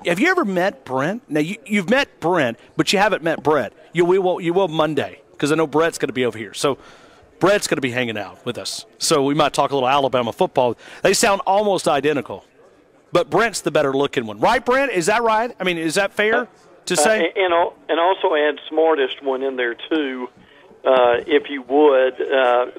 have you ever met Brent? Now, you've met Brent, but you haven't met Brett. You will Monday, because I know Brett's going to be over here. So Brett's going to be hanging out with us. So we might talk a little Alabama football. They sound almost identical, but Brent's the better-looking one. Right, Brent? Is that right? I mean, is that fair to say? And also add smartest one in there, too, if you would.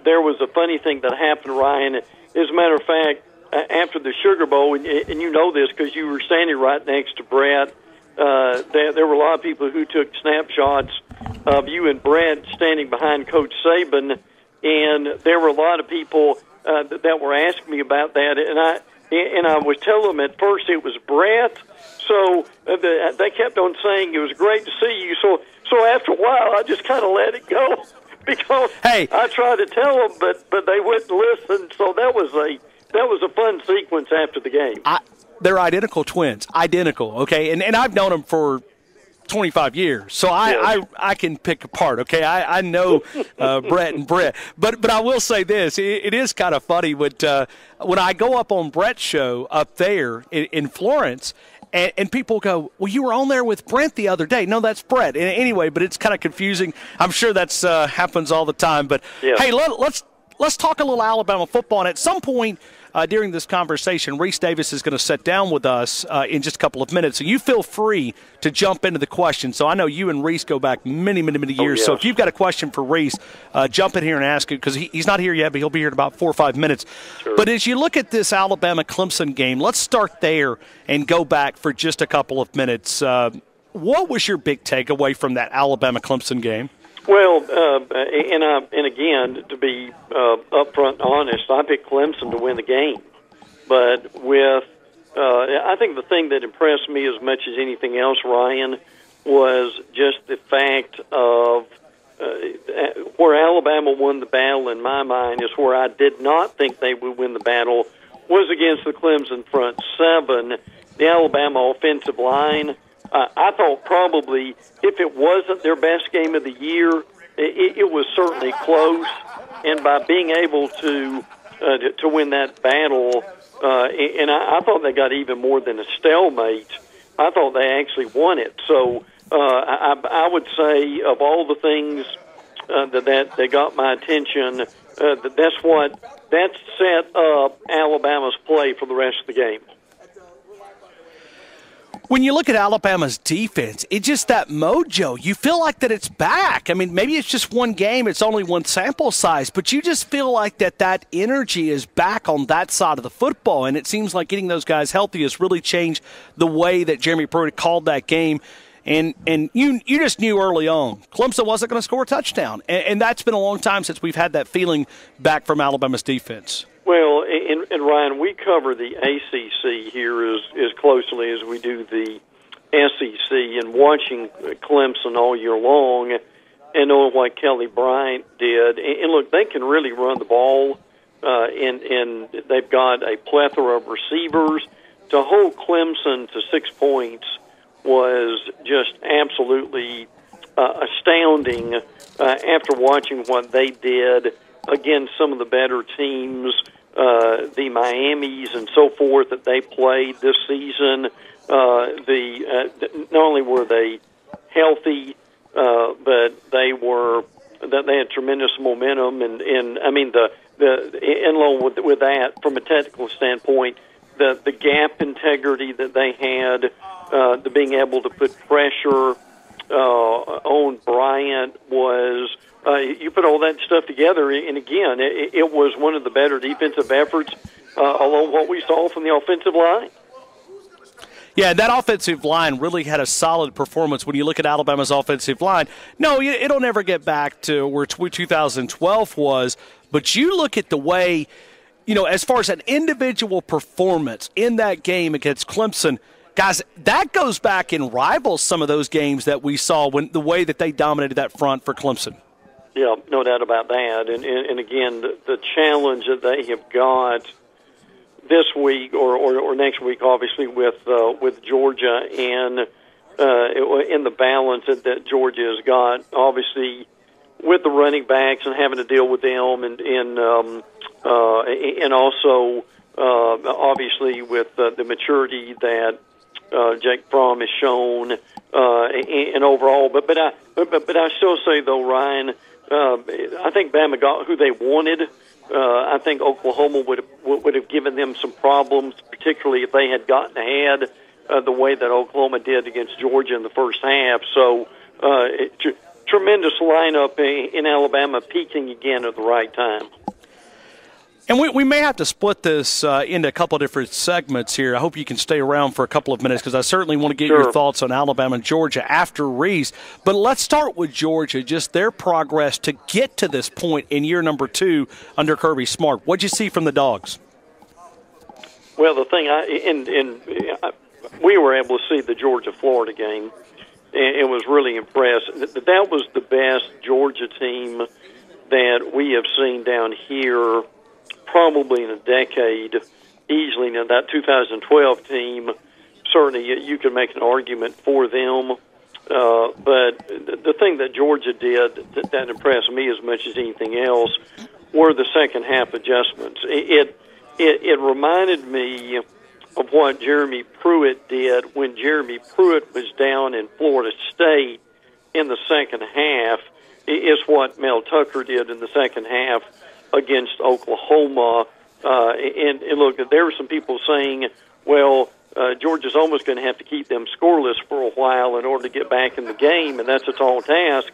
There was a funny thing that happened, Ryan. As a matter of fact, after the Sugar Bowl, and you know this because you were standing right next to Brett, there were a lot of people who took snapshots of you and Brett standing behind Coach Saban, and there were a lot of people that were asking me about that, and I was telling them at first it was Brett, so they kept on saying it was great to see you, so after a while I just kind of let it go because I tried to tell them, but they wouldn't listen, so that was a fun sequence after the game. They're identical twins. Identical, okay? And I've known them for 25 years, so I can pick apart, okay? I know Brett and Brett. But I will say this. It is kind of funny when I go up on Brett's show up there in Florence, and people go, well, you were on there with Brent the other day. No, that's Brett. And anyway, but it's kind of confusing. I'm sure that's happens all the time. But, hey, let's talk a little Alabama football. And at some point during this conversation, Rece Davis is going to sit down with us in just a couple of minutes. So you feel free to jump into the question. So I know you and Rece go back many, many, many years. So if you've got a question for Rece, jump in here and ask it, because he's not here yet, but he'll be here in about 4 or 5 minutes. Sure. But as you look at this Alabama-Clemson game, let's start there and go back for just a couple of minutes. What was your big takeaway from that Alabama-Clemson game? Well, and again, to be upfront and honest, I picked Clemson to win the game. But I think the thing that impressed me as much as anything else, Ryan, was just the fact of where Alabama won the battle, in my mind, is where I did not think they would win the battle, was against the Clemson front seven, the Alabama offensive line. I thought probably if it wasn't their best game of the year, it was certainly close. And by being able to win that battle, and I thought they got even more than a stalemate. I thought they actually won it. So I would say of all the things that got my attention, that set up Alabama's play for the rest of the game. When you look at Alabama's defense, it's just that mojo. You feel like that it's back. I mean, maybe it's just one game. It's only one sample size. But you just feel like that energy is back on that side of the football. And it seems like getting those guys healthy has really changed the way that Jeremy Pruitt called that game. And you just knew early on Clemson wasn't going to score a touchdown. And that's been a long time since we've had that feeling back from Alabama's defense. Well, and Ryan, we cover the ACC here as closely as we do the SEC, and watching Clemson all year long and knowing what Kelly Bryant did. And look, they can really run the ball, and they've got a plethora of receivers. To hold Clemson to 6 points was just absolutely astounding after watching what they did against some of the better teams, the Miamis and so forth that they played this season. Not only were they healthy, but they had tremendous momentum, and I mean along with that, from a technical standpoint, the gap integrity that they had, the being able to put pressure on Bryant was. You put all that stuff together, and again, it was one of the better defensive efforts along what we saw from the offensive line. Yeah, that offensive line really had a solid performance when you look at Alabama's offensive line. No, it'll never get back to where 2012 was, but you look at the way, as far as an individual performance in that game against Clemson, guys, that goes back and rivals some of those games that we saw when the way that they dominated that front for Clemson. Yeah, no doubt about that. And again, the challenge that they have got this week or next week, obviously, with Georgia and in the balance that Georgia has got, obviously, with the running backs and having to deal with them, and also obviously with the maturity that Jake Fromm has shown, and overall. But I still say though, Ryan, I think Bama got who they wanted. I think Oklahoma would have given them some problems, particularly if they had gotten ahead the way that Oklahoma did against Georgia in the first half. So tremendous lineup in Alabama, peaking again at the right time. And we may have to split this into a couple of different segments here. I hope you can stay around for a couple of minutes because I certainly want to get your thoughts on Alabama and Georgia after Rece. But let's start with Georgia, just their progress to get to this point in year number 2 under Kirby Smart. What'd you see from the Dogs? Well, the thing, we were able to see the Georgia-Florida game and was really impressed. That was the best Georgia team that we have seen down here probably in a decade, easily. Now, that 2012 team, certainly you could make an argument for them. But the thing that Georgia did that impressed me as much as anything else were the second half adjustments. It reminded me of what Jeremy Pruitt did when Jeremy Pruitt was down in Florida State in the second half. Is what Mel Tucker did in the second half against Oklahoma. And look, there were some people saying, well, Georgia's almost going to have to keep them scoreless for a while in order to get back in the game, and that's a tall task.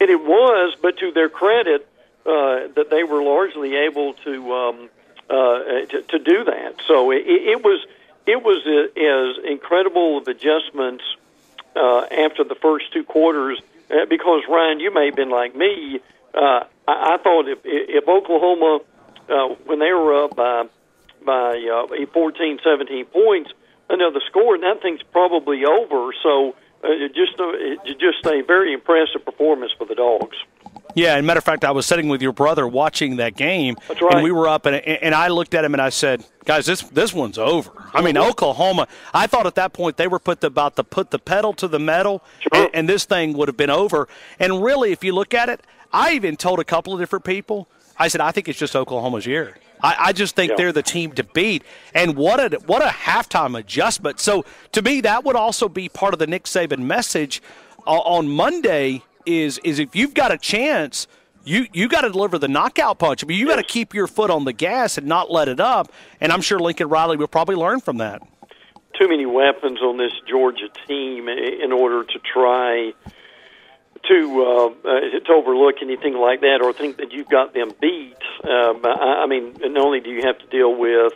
And it was, but to their credit, that they were largely able to do that. So it was as incredible of adjustments after the first 2 quarters, because, Ryan, you may have been like me. I thought if Oklahoma, when they were up by 14, 17 points, another score, and that thing's probably over. So just a very impressive performance for the Dogs. Yeah, and matter of fact, I was sitting with your brother watching that game, That's right. And we were up, and I looked at him and I said, guys, this one's over. I mean, Oklahoma, I thought at that point they were about to put the pedal to the metal, Sure. and this thing would have been over. And really, if you look at it, I even told a couple of different people, I said, I think it's just Oklahoma's year. I just think they're the team to beat. And what a halftime adjustment. So, to me, that would also be part of the Nick Saban message on Monday is if you've got a chance, you got to deliver the knockout punch. I mean, you got to keep your foot on the gas and not let it up. And I'm sure Lincoln Riley will probably learn from that. Too many weapons on this Georgia team in order to try to overlook anything like that or think that you've got them beat. I mean, not only do you have to deal with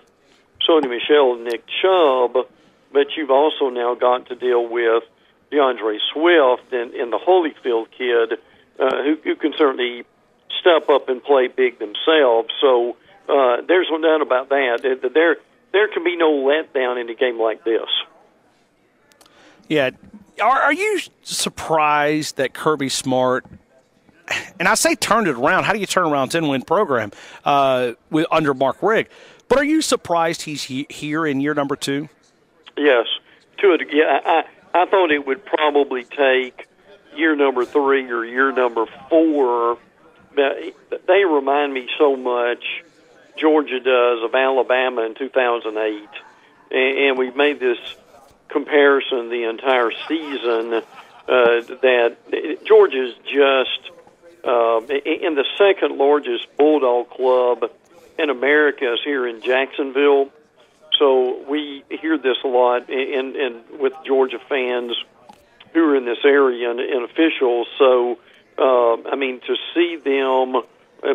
Sony Michel and Nick Chubb, but you've also now got to deal with DeAndre Swift and the Holyfield kid, who can certainly step up and play big themselves. So there's no doubt about that. There can be no letdown in a game like this. Yeah. Are you surprised that Kirby Smart, and I say turned it around, how do you turn around a 10-win program under Mark Richt, but are you surprised he's here in year number 2? Yes. I thought it would probably take year number 3 or year number 4. They remind me so much, Georgia does, of Alabama in 2008. And we've made this comparison the entire season that Georgia's just in the second largest Bulldog club in America is here in Jacksonville. So we hear this a lot and with Georgia fans who are in this area and officials. So, I mean, to see them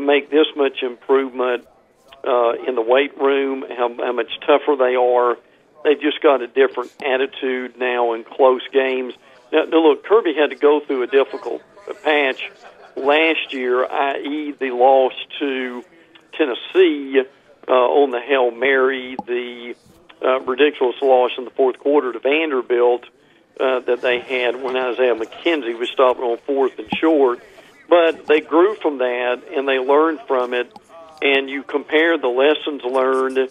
make this much improvement in the weight room, how much tougher they are, they've just got a different attitude now in close games. Now, look, Kirby had to go through a difficult patch last year, i.e. the loss to Tennessee on the Hail Mary, the ridiculous loss in the fourth quarter to Vanderbilt that they had when Isaiah McKenzie was stopping on 4th and short. But they grew from that, and they learned from it, and you compare the lessons learned,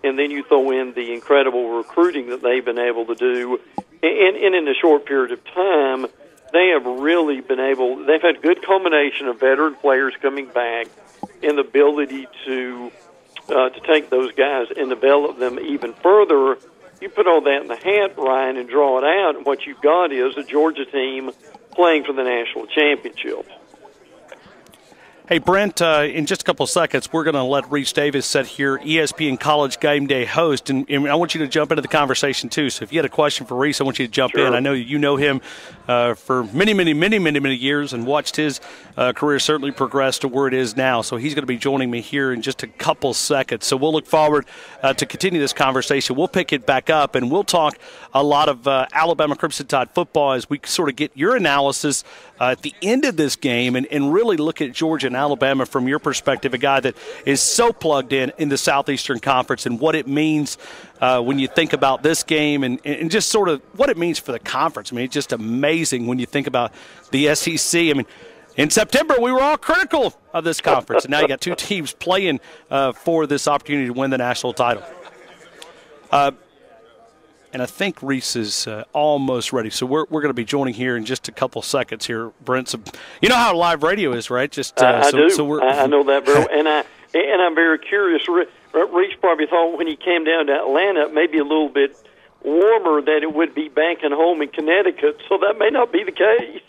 and then you throw in the incredible recruiting that they've been able to do. And in a short period of time, they have really been able – they've had a good combination of veteran players coming back and the ability to take those guys and develop them even further. you put all that in the hat, Ryan, and draw it out, and what you've got is a Georgia team playing for the national championship. Hey, Brent, in just a couple of seconds, we're going to let Rece Davis sit here, ESPN College Game Day host, and I want you to jump into the conversation, too. So if you had a question for Rece, I want you to jump in. I know you know him for many years and watched his career certainly progress to where it is now. So he's going to be joining me here in just a couple seconds. So we'll look forward to continue this conversation. We'll pick it back up, and we'll talk a lot of Alabama Crimson Tide football as we sort of get your analysis at the end of this game and really look at Georgia and Alabama from your perspective, a guy that is so plugged in the Southeastern Conference and what it means when you think about this game and just sort of what it means for the conference. I mean, it's just amazing when you think about the SEC. I mean, in September, we were all critical of this conference, and now you got two teams playing for this opportunity to win the national title. And I think Rece is almost ready. So we're going to be joining here in just a couple seconds here, Brent. So, you know how live radio is, right? Just I do. So I know that very well. And I'm very curious. Rece probably thought when he came down to Atlanta, it may be a little bit warmer than it would be back at home in Connecticut. So that may not be the case.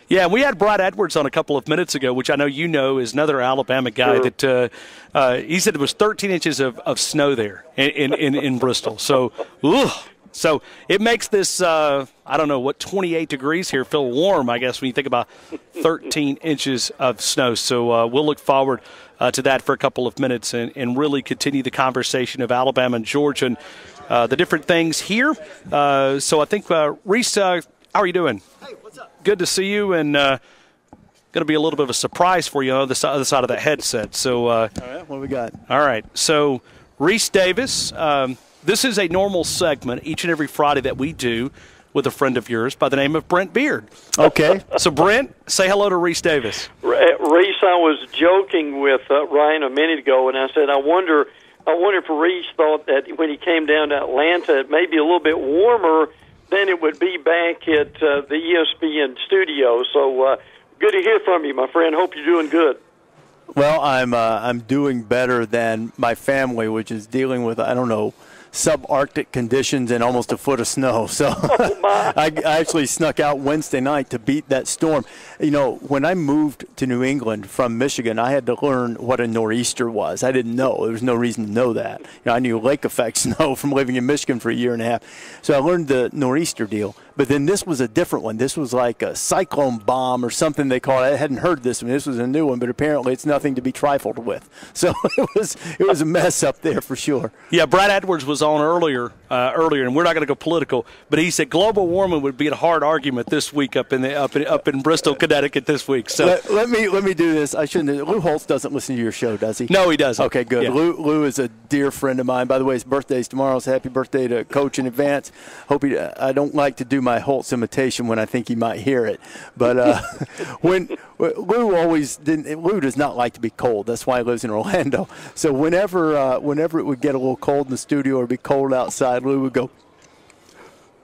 Yeah, we had Brad Edwards on a couple of minutes ago, which I know you know is another Alabama guy. Sure. That he said it was 13 inches of snow there in Bristol. So, So it makes this, 28 degrees here feel warm, I guess, when you think about 13 inches of snow. So we'll look forward to that for a couple of minutes and really continue the conversation of Alabama and Georgia and the different things here. So I think, Rece, how are you doing? Hey, what's up? Good to see you, and going to be a little bit of a surprise for you on the other side of that headset. So, all right, what do we got? All right, so Rece Davis, this is a normal segment each and every Friday that we do with a friend of yours by the name of Brent Beaird. Okay. So, Brent, say hello to Rece Davis. Rece, I was joking with Ryan a minute ago, and I said, I wonder if Rece thought that when he came down to Atlanta, it may be a little bit warmer than it would be back at the ESPN studio. So good to hear from you, my friend. Hope you're doing good. Well, I'm doing better than my family, which is dealing with, subarctic conditions and almost a foot of snow. So I actually snuck out Wednesday night to beat that storm. You know, when I moved to New England from Michigan, I had to learn what a nor'easter was. I didn't know. There was no reason to know that. You know, I knew lake effect snow from living in Michigan for a year and a half. So I learned the nor'easter deal. But then this was a different one. This was like a cyclone bomb or something they call it. I hadn't heard this one. This was a new one, but apparently it's nothing to be trifled with. So it was a mess up there for sure. Yeah, Brad Edwards was on earlier, and we're not going to go political, but he said global warming would be a hard argument this week up in Bristol, Connecticut this week. So let me do this. I shouldn't. Lou Holtz doesn't listen to your show, does he? No, he doesn't. Okay, good. Yeah. Lou is a dear friend of mine. By the way, his birthday's tomorrow. So happy birthday to Coach in advance. I don't like to do my Holtz imitation when I think he might hear it, but when Lou does not like to be cold. That's why he lives in Orlando. So whenever it would get a little cold in the studio or be cold outside, Lou would go,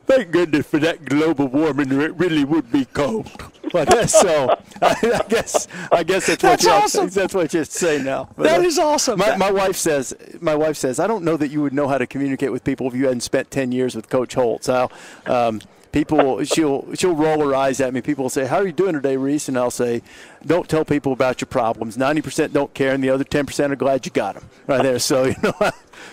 "Thank goodness for that global warming, or it really would be cold." But so I guess that's awesome. That's what you say now. But, that is awesome. My wife says, I don't know that you would know how to communicate with people if you hadn't spent 10 years with Coach Holtz. She'll roll her eyes at me. People will say, "How are you doing today, Rece?" And I'll say, "Don't tell people about your problems. 90% don't care, and the other 10% are glad you got them." Right there. So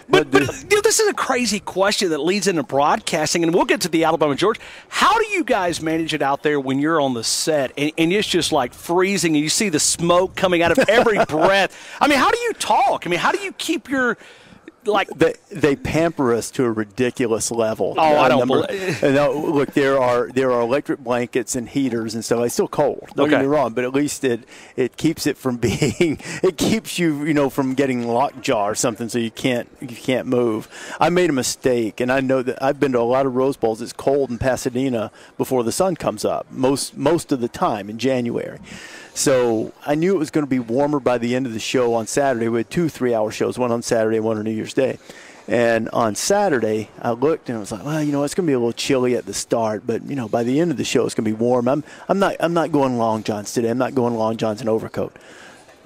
But this is a crazy question that leads into broadcasting, and we'll get to the Alabama Georgia. How do you guys manage it out there when you're on the set and it's just like freezing and you see the smoke coming out of every breath? I mean, how do you talk? I mean, how do you keep your they pamper us to a ridiculous level. Oh, I don't believe. Look, there are electric blankets and heaters and stuff. It's still cold. Don't get me wrong, but at least it keeps it from being. It keeps you from getting lockjaw or something, so you can't move. I made a mistake, and I know that I've been to a lot of Rose Bowls. It's cold in Pasadena before the sun comes up most of the time in January. So I knew it was going to be warmer by the end of the show on Saturday. We had 2 3-hour shows, one on Saturday and one on New Year's Day. And on Saturday, I looked and I was like, well, it's going to be a little chilly at the start, but by the end of the show, it's going to be warm. I'm not going long johns today. I'm not going long johns and overcoat.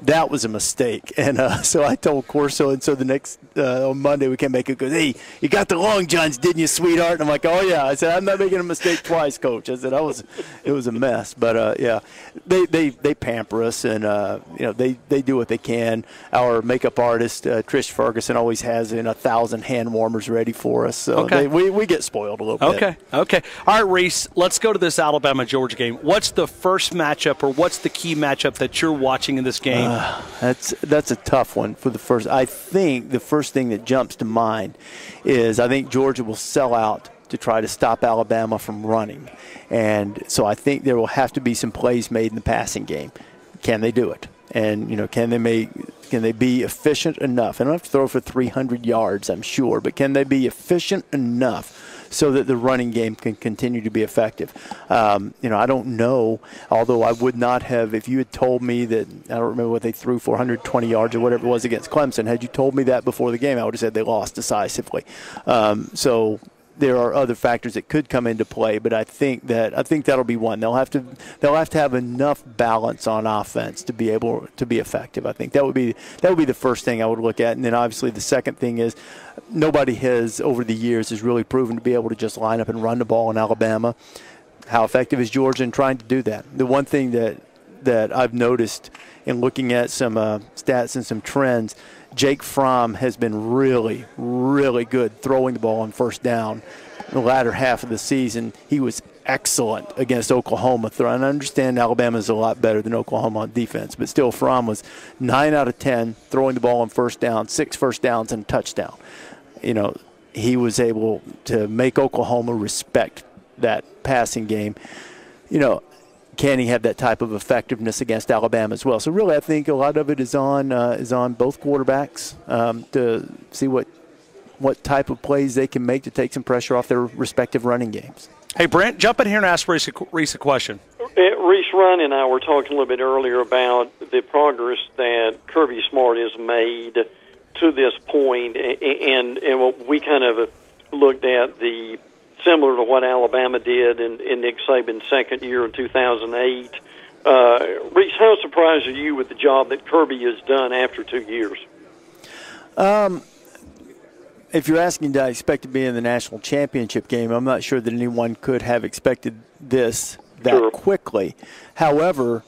that was a mistake. And so I told Corso, and so the next on Monday we came back and goes, hey, you got the long johns, didn't you, sweetheart? And I'm like, oh yeah. I said, I'm not making a mistake twice, Coach. I said, it was a mess. But yeah, they pamper us, and they do what they can. Our makeup artist Trish Ferguson always has 1,000 hand warmers ready for us. So we get spoiled a little bit. Okay. All right, Rece, let's go to this Alabama-Georgia game. What's the first matchup, or what's the key matchup that you're watching in this game? That's a tough one for the first. I think the first thing that jumps to mind is I think Georgia will sell out to try to stop Alabama from running. And so I think there will have to be some plays made in the passing game. Can they do it? And, can they be efficient enough? They don't have to throw for 300 yards, I'm sure, but can they be efficient enough so that the running game can continue to be effective? I don't know, although I would not have, if you had told me that, I don't remember what they threw, 420 yards or whatever it was against Clemson, had you told me that before the game, I would have said they lost decisively. So there are other factors that could come into play, but I think that'll be one. They'll have to have enough balance on offense to be able to be effective. I think that would be the first thing I would look at, and then obviously the second thing is nobody has over the years has really proven to be able to just line up and run the ball in Alabama. How effective is Georgia in trying to do that? The one thing that I've noticed in looking at some stats and some trends, Jake Fromm has been really, really good throwing the ball on first down. In the latter half of the season, he was excellent against Oklahoma. And I understand Alabama is a lot better than Oklahoma on defense, but still Fromm was 9 out of 10 throwing the ball on first down, 6 first downs and a touchdown. He was able to make Oklahoma respect that passing game. Can he have that type of effectiveness against Alabama as well? So really, I think a lot of it is on both quarterbacks to see what type of plays they can make to take some pressure off their respective running games. Hey, Brent, jump in here and ask Rece a question. Rece, Ryan and I were talking a little bit earlier about the progress that Kirby Smart has made to this point, and what we kind of looked at the similar to what Alabama did in Nick Saban's second year in 2008. Rece, how surprised are you with the job that Kirby has done after 2 years? If you're asking, did I expect to be in the national championship game, I'm not sure that anyone could have expected this that quickly. However,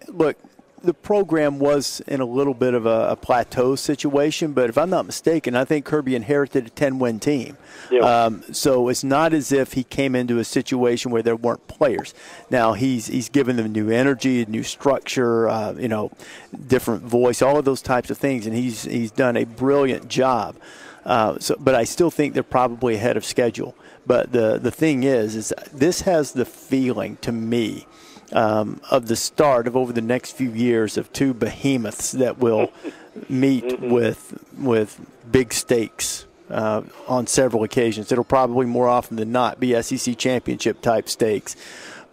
look, the program was in a little bit of a plateau situation, but if I'm not mistaken, I think Kirby inherited a 10-win team. Yeah. So it's not as if he came into a situation where there weren't players. Now he's given them new energy, new structure, different voice, all of those types of things, and he's done a brilliant job. But I still think they're probably ahead of schedule. But the thing is this has the feeling to me of the start of over the next few years of two behemoths that will meet with big stakes on several occasions. It'll probably more often than not be SEC championship type stakes.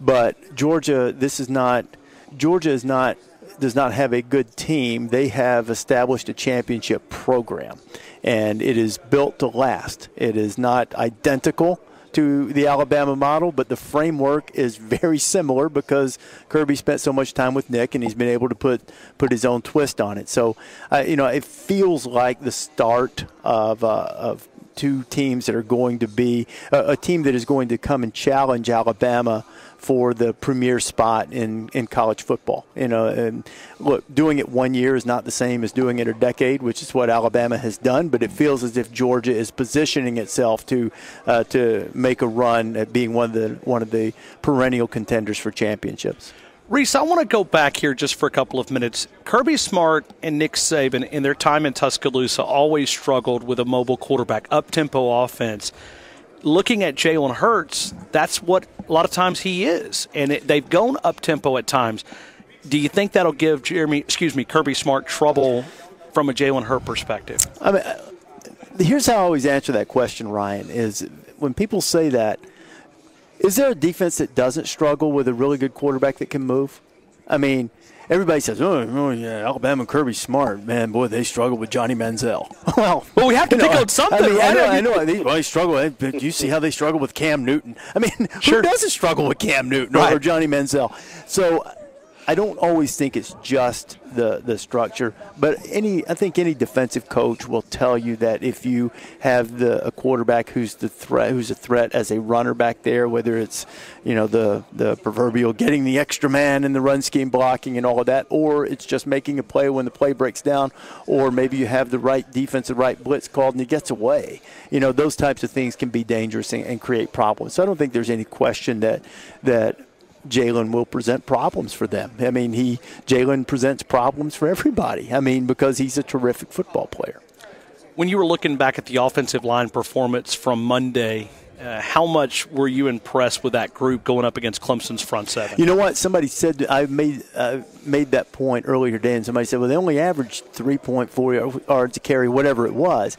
But Georgia does not have a good team. They have established a championship program, and it is built to last. It is not identical to the Alabama model, but the framework is very similar because Kirby spent so much time with Nick, and he's been able to put his own twist on it. So, it feels like the start of two teams that are going to be a team that is going to come and challenge Alabama for the premier spot in college football. And look, doing it 1 year is not the same as doing it a decade, which is what Alabama has done, but it feels as if Georgia is positioning itself to make a run at being one of the perennial contenders for championships. Rece, I want to go back here just for a couple of minutes. Kirby Smart and Nick Saban in their time in Tuscaloosa always struggled with a mobile quarterback, up-tempo offense. Looking at Jalen Hurts, that's what a lot of times he is, and they've gone up-tempo at times. Do you think that'll give Kirby Smart trouble from a Jalen Hurts perspective? I mean, here's how I always answer that question, Ryan, is when people say that, is there a defense that doesn't struggle with a really good quarterback that can move? I mean, everybody says, oh yeah, Alabama and Kirby Smart, man, boy, they struggle with Johnny Manziel. well, we have to pick out something. I know. They struggle. Do you see how they struggle with Cam Newton? I mean, who doesn't struggle with Cam Newton or Johnny Manziel? So I don't always think it's just the structure, but I think any defensive coach will tell you that if you have a quarterback who's a threat as a runner back there, whether it's the proverbial getting the extra man in the run scheme, blocking and all of that, or it's just making a play when the play breaks down, or maybe you have the right defense, the right blitz called, and he gets away. Those types of things can be dangerous and create problems. So I don't think there's any question that Jalen will present problems for them. I mean, Jalen presents problems for everybody. I mean, because he's a terrific football player. When you were looking back at the offensive line performance from Monday, how much were you impressed with that group going up against Clemson's front seven? You know what? Somebody said, I made that point earlier today, and somebody said, well, they only averaged 3.4 yards a carry, whatever it was.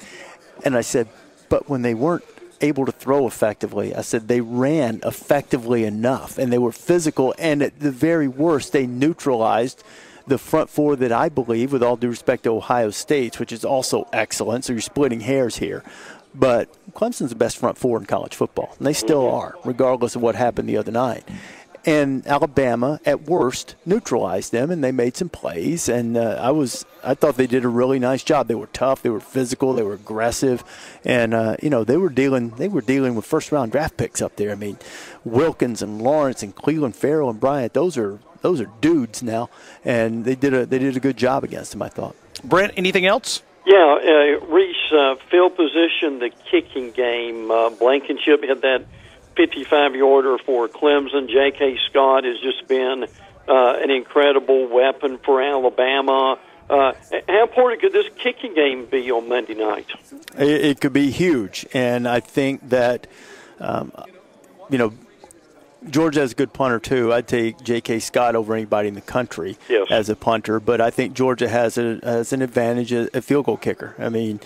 And I said, but when they weren't able to throw effectively, I said they ran effectively enough, and they were physical, and at the very worst, they neutralized the front four that I believe, with all due respect to Ohio State's, which is also excellent, so you're splitting hairs here. But Clemson's the best front four in college football, and they still are, regardless of what happened the other night. And Alabama, at worst, neutralized them, and they made some plays. And I thought they did a really nice job. They were tough, they were physical, they were aggressive, and they were dealing with first-round draft picks up there. I mean, Wilkins and Lawrence and Cleveland Farrell and Bryant, those are dudes now, and they did a good job against them, I thought. Brent, anything else? Yeah, Rece, field position, the kicking game. Blankenship had that 55-yarder for Clemson. J.K. Scott has just been an incredible weapon for Alabama. How important could this kicking game be on Monday night? It could be huge, and I think that, Georgia has a good punter, too. I'd take J.K. Scott over anybody in the country as a punter, but I think Georgia has an advantage, a field goal kicker. I mean,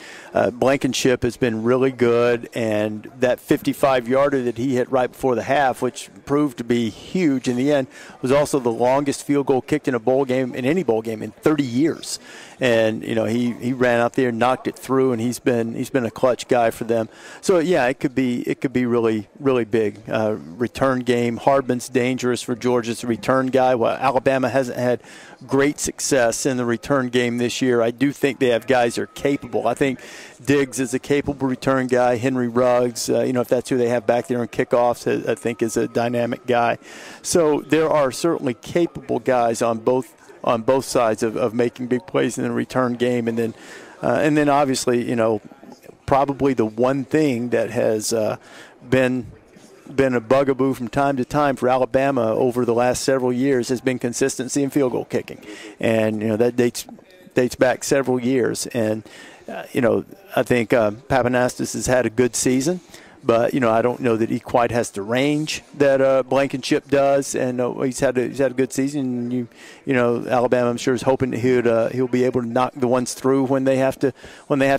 Blankenship has been really good, and that 55-yarder that he hit right before the half, which proved to be huge in the end, was also the longest field goal kicked in any bowl game in 30 years. And he ran out there and knocked it through, and he's been a clutch guy for them. So yeah, it could be really, really big. Return game. Hardman's dangerous for Georgia as a return guy. While Alabama hasn't had great success in the return game this year, I do think they have guys that are capable. I think Diggs is a capable return guy. Henry Ruggs, if that's who they have back there in kickoffs, I think is a dynamic guy. So there are certainly capable guys on both sides of making big plays in the return game. And then obviously, probably the one thing that has been a bugaboo from time to time for Alabama over the last several years has been consistency in field goal kicking. And, that dates back several years. And, I think Papanastis has had a good season. But, I don't know that he quite has the range that Blankenship does, and he's had a good season. Alabama, I'm sure, is hoping that he'll be able to knock the ones through when they have to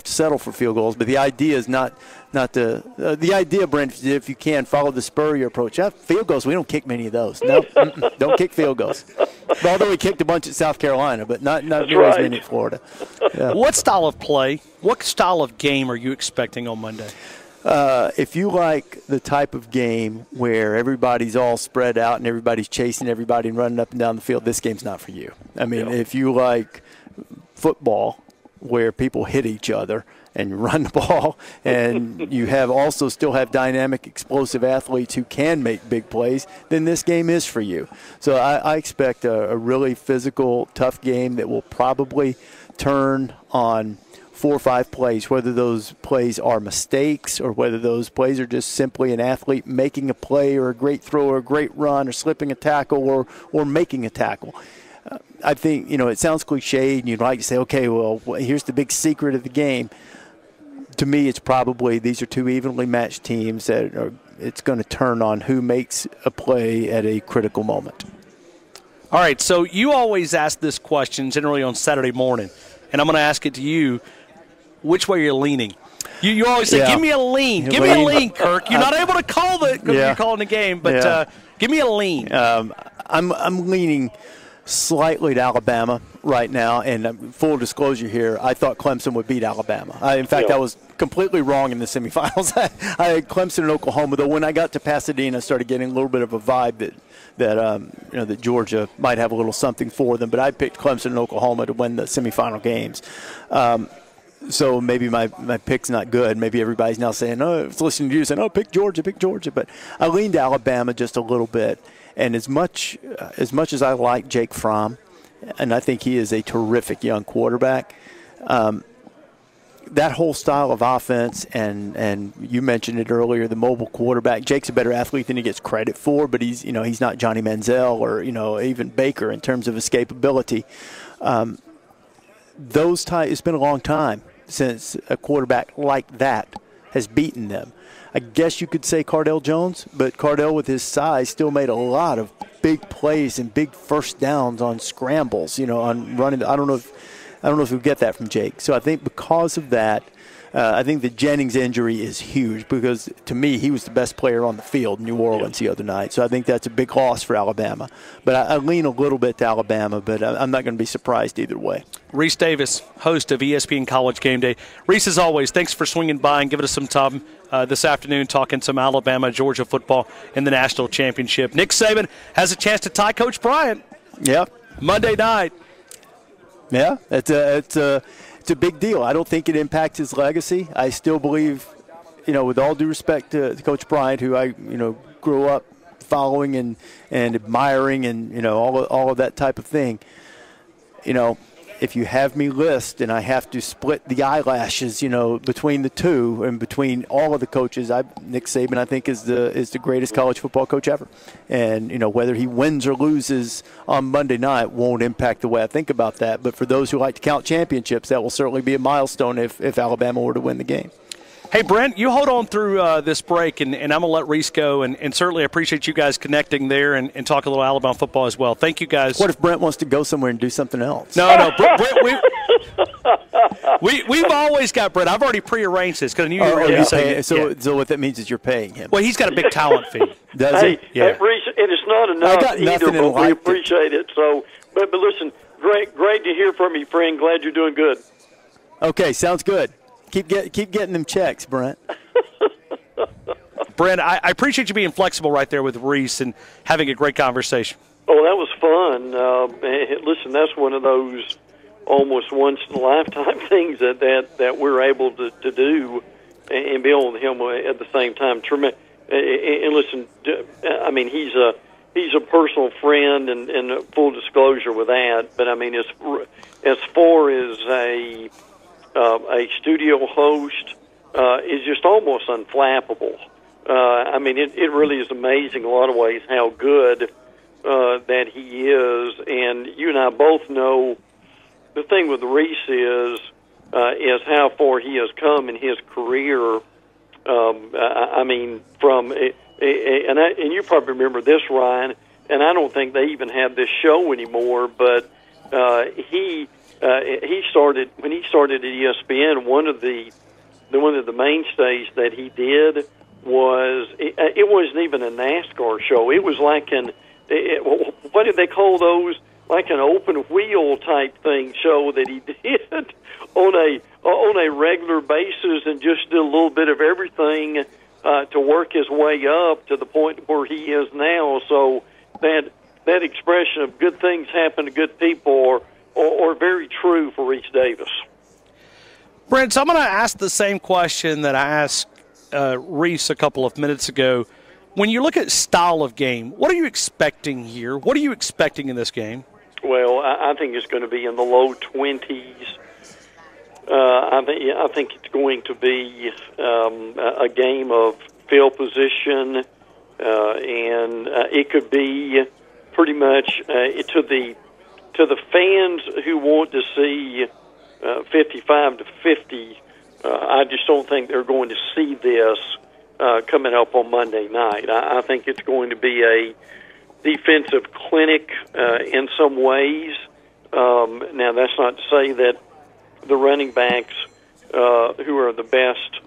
settle for field goals. But the idea is not the idea, Brent, is if you can follow the Spurrier approach. Field goals, we don't kick many of those. No, don't kick field goals. Although we kicked a bunch at South Carolina, but not very as many at Florida. Yeah. What style of play, what style of game are you expecting on Monday? If you like the type of game where everybody's all spread out and everybody's chasing everybody and running up and down the field, this game's not for you. I mean, if you like football where people hit each other and you run the ball and you still have dynamic, explosive athletes who can make big plays, then this game is for you. So I expect a really physical, tough game that will probably turn on 4 or 5 plays, whether those plays are mistakes or whether those plays are just simply an athlete making a play or a great throw or a great run or slipping a tackle or making a tackle. I think, it sounds cliche and you'd like to say, okay, well, here's the big secret of the game. To me, it's probably these are two evenly matched teams that it's going to turn on who makes a play at a critical moment. All right, so you always ask this question generally on Saturday morning, and I'm going to ask it to you. Which way you're leaning? You always say, give me a lean. Give me a lean, Kirk. You're not able to call it because you're calling the game, but give me a lean. I'm leaning slightly to Alabama right now, and full disclosure here, I thought Clemson would beat Alabama. In fact, I was completely wrong in the semifinals. I had Clemson and Oklahoma, though when I got to Pasadena, I started getting a little bit of a vibe that Georgia might have a little something for them, but I picked Clemson and Oklahoma to win the semifinal games. So maybe my pick's not good. Maybe everybody's now saying, it's listening to you saying, pick Georgia. But I leaned to Alabama just a little bit. And as much as I like Jake Fromm, and I think he is a terrific young quarterback, that whole style of offense, and you mentioned it earlier, the mobile quarterback. Jake's a better athlete than he gets credit for, but he's not Johnny Manziel or even Baker in terms of escapability. It's been a long time since a quarterback like that has beaten them. I guess you could say Cardell Jones, but Cardell with his size still made a lot of big plays and big first downs on scrambles, on running. I don't know if we get that from Jake. So I think because of that, I think the Jennings injury is huge because, to me, he was the best player on the field in New Orleans the other night. So I think that's a big loss for Alabama. But I lean a little bit to Alabama, but I'm not going to be surprised either way. Rece Davis, host of ESPN College Game Day. Rece, as always, thanks for swinging by and giving us some time this afternoon talking some Alabama-Georgia football in the national championship. Nick Saban has a chance to tie Coach Bryant. Yep. Monday night. Yeah, it's a big deal. I don't think it impacts his legacy. I still believe, with all due respect to Coach Bryant, who I, grew up following and admiring and, all of that type of thing, if you have me list and I have to split the eyelashes, between the two and between all of the coaches, Nick Saban, I think, is the greatest college football coach ever. And, whether he wins or loses on Monday night won't impact the way I think about that. But for those who like to count championships, that will certainly be a milestone if Alabama were to win the game. Hey, Brent, you hold on through this break, and I'm going to let Rece go, and certainly appreciate you guys connecting there and talk a little Alabama football as well. Thank you, guys. What if Brent wants to go somewhere and do something else? No, Brent, we've always got Brent. I've already prearranged this because I knew you were going to say it. So what that means is you're paying him. Well, he's got a big talent fee. Does he? Yeah. Hey, Rece, and it's not enough either, but we appreciate it. So, but listen, great to hear from you, friend. Glad you're doing good. Okay, sounds good. Keep getting them checks, Brent. Brent, I appreciate you being flexible right there with Rece and having a great conversation. Oh, that was fun. Listen, that's one of those almost once-in-a-lifetime things that we're able to do and be on with him at the same time. And listen, I mean, he's a personal friend and full disclosure with that. But I mean, as far as a studio host is just almost unflappable. I mean, it really is amazing in a lot of ways how good that he is. And you and I both know the thing with Rece is how far he has come in his career. I mean, and you probably remember this, Ryan, and I don't think they even have this show anymore, but he started when he started at ESPN. One of the mainstays that he did was it wasn't even a NASCAR show. It was like what did they call those? Like an open wheel type thing show that he did on a regular basis and just did a little bit of everything to work his way up to the point where he is now. So that expression of good things happen to good people or very true for Rece Davis. Brent, so I'm going to ask the same question that I asked Rece a couple of minutes ago. When you look at style of game, what are you expecting here? What are you expecting in this game? Well, I think it's going to be in the low 20s. I think it's going to be a game of field position, and it could be pretty much to the fans who want to see 55-50. I just don't think they're going to see this coming up on Monday night. I think it's going to be a defensive clinic in some ways. Now, that's not to say that the running backs, who are the best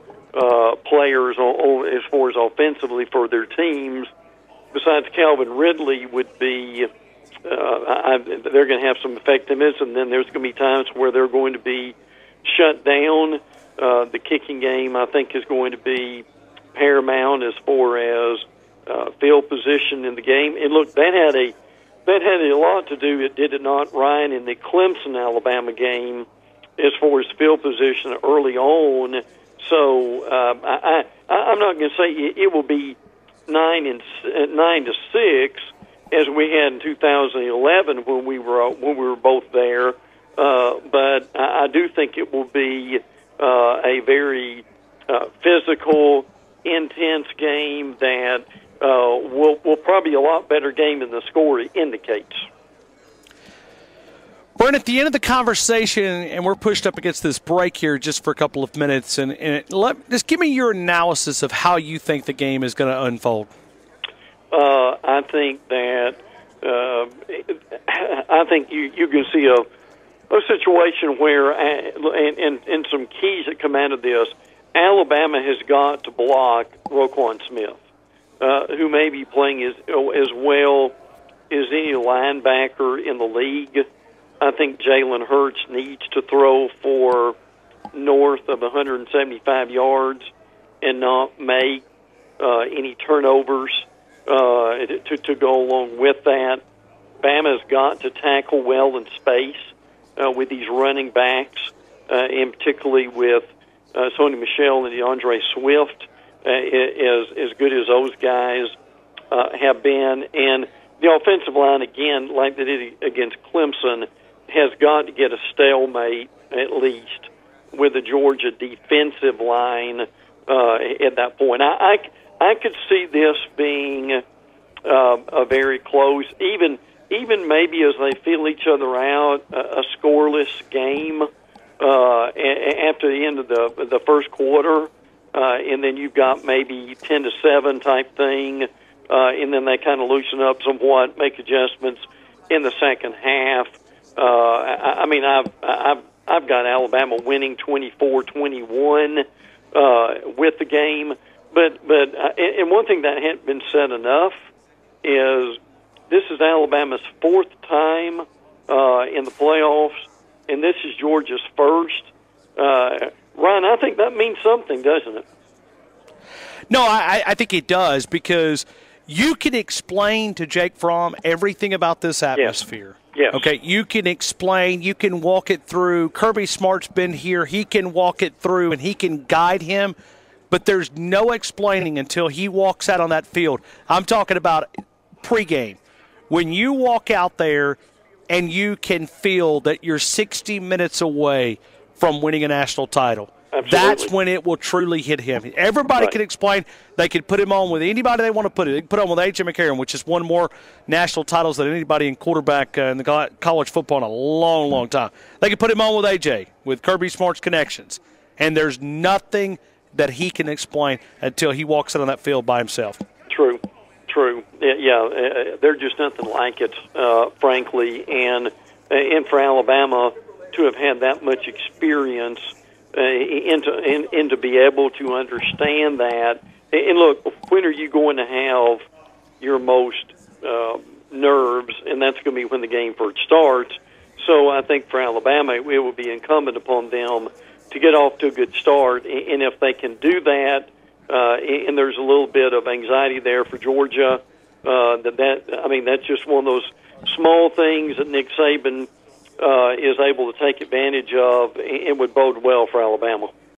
players as far as offensively for their teams, besides Calvin Ridley, would be they're going to have some effectiveness, and then there's going to be times where they're going to be shut down. The kicking game, I think, is going to be paramount as far as field position in the game. And look, that had a lot to do, did it not, Ryan, in the Clemson-Alabama game as far as field position early on. So I'm not going to say it will be 9-6 as we had in 2011 when we were both there. But I do think it will be a very physical, intense game that will probably be a lot better game than the score indicates. Brent, at the end of the conversation, and we're pushed up against this break here just for a couple of minutes, and just give me your analysis of how you think the game is going to unfold. I think that you can see a situation where, and some keys that come out of this, Alabama has got to block Roquan Smith, who may be playing as well as any linebacker in the league. I think Jalen Hurts needs to throw for north of 175 yards and not make any turnovers to go along with that. Bama's got to tackle well in space with these running backs, and particularly with Sony Michel and DeAndre Swift, as good as those guys have been. And the offensive line, again, like they did against Clemson, has got to get a stalemate at least with the Georgia defensive line at that point. I could see this being a very close, even maybe as they feel each other out, a scoreless game after the end of the first quarter, and then you've got maybe 10-7 type thing, and then they kind of loosen up somewhat, make adjustments in the second half. I've got Alabama winning 24-21 with the game, but and one thing that hadn't been said enough is this is Alabama's fourth time in the playoffs, and this is Georgia's first. Ryan, I think that means something, doesn't it? No, I think it does, because you can explain to Jake Fromm everything about this atmosphere. Yes. Okay, you can explain, you can walk it through. Kirby Smart's been here. He can walk it through, and he can guide him, but there's no explaining until he walks out on that field. I'm talking about pregame. When you walk out there and you can feel that you're 60 minutes away from winning a national title, absolutely, that's when it will truly hit him. Everybody can explain. They can put him on with anybody they want to put it. They can put on with A.J. McCarron, which has won more national titles than anybody in quarterback in the college football in a long, long time. They can put him on with A.J., with Kirby Smart's connections. And there's nothing that he can explain until he walks out on that field by himself. True. Yeah, there's just nothing like it, frankly. And for Alabama to have had that much experience and to be able to understand that. And look, when are you going to have your most nerves? And that's going to be when the game first starts. So I think for Alabama, it will be incumbent upon them to get off to a good start. And if they can do that, and there's a little bit of anxiety there for Georgia, that's just one of those small things that Nick Saban is able to take advantage of and would bode well for Alabama.